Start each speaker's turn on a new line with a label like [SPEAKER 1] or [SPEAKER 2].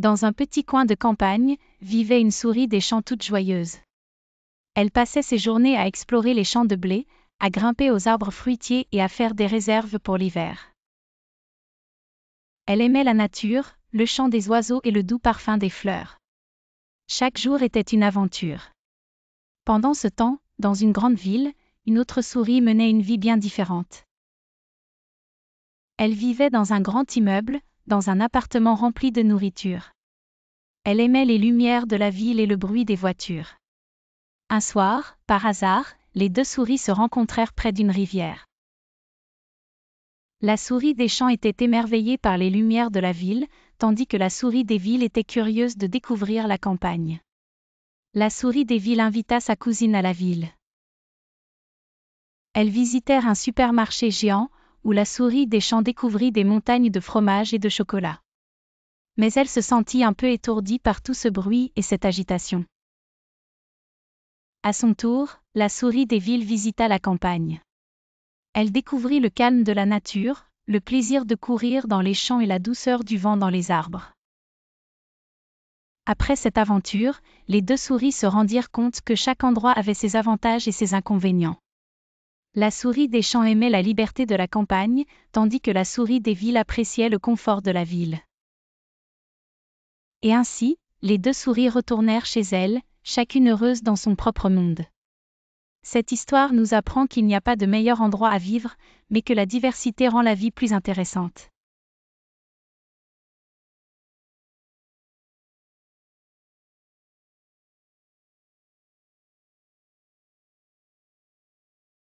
[SPEAKER 1] Dans un petit coin de campagne, vivait une souris des champs toute joyeuse. Elle passait ses journées à explorer les champs de blé, à grimper aux arbres fruitiers et à faire des réserves pour l'hiver. Elle aimait la nature, le chant des oiseaux et le doux parfum des fleurs. Chaque jour était une aventure. Pendant ce temps, dans une grande ville, une autre souris menait une vie bien différente. Elle vivait dans un grand immeuble, dans un appartement rempli de nourriture. Elle aimait les lumières de la ville et le bruit des voitures. Un soir, par hasard, les deux souris se rencontrèrent près d'une rivière. La souris des champs était émerveillée par les lumières de la ville, tandis que la souris des villes était curieuse de découvrir la campagne. La souris des villes invita sa cousine à la ville. Elles visitèrent un supermarché géant, où la souris des champs découvrit des montagnes de fromage et de chocolat. Mais elle se sentit un peu étourdie par tout ce bruit et cette agitation. À son tour, la souris des villes visita la campagne. Elle découvrit le calme de la nature, le plaisir de courir dans les champs et la douceur du vent dans les arbres. Après cette aventure, les deux souris se rendirent compte que chaque endroit avait ses avantages et ses inconvénients. La souris des champs aimait la liberté de la campagne, tandis que la souris des villes appréciait le confort de la ville. Et ainsi, les deux souris retournèrent chez elles, chacune heureuse dans son propre monde. Cette histoire nous apprend qu'il n'y a pas de meilleur endroit à vivre, mais que la diversité rend la vie plus intéressante.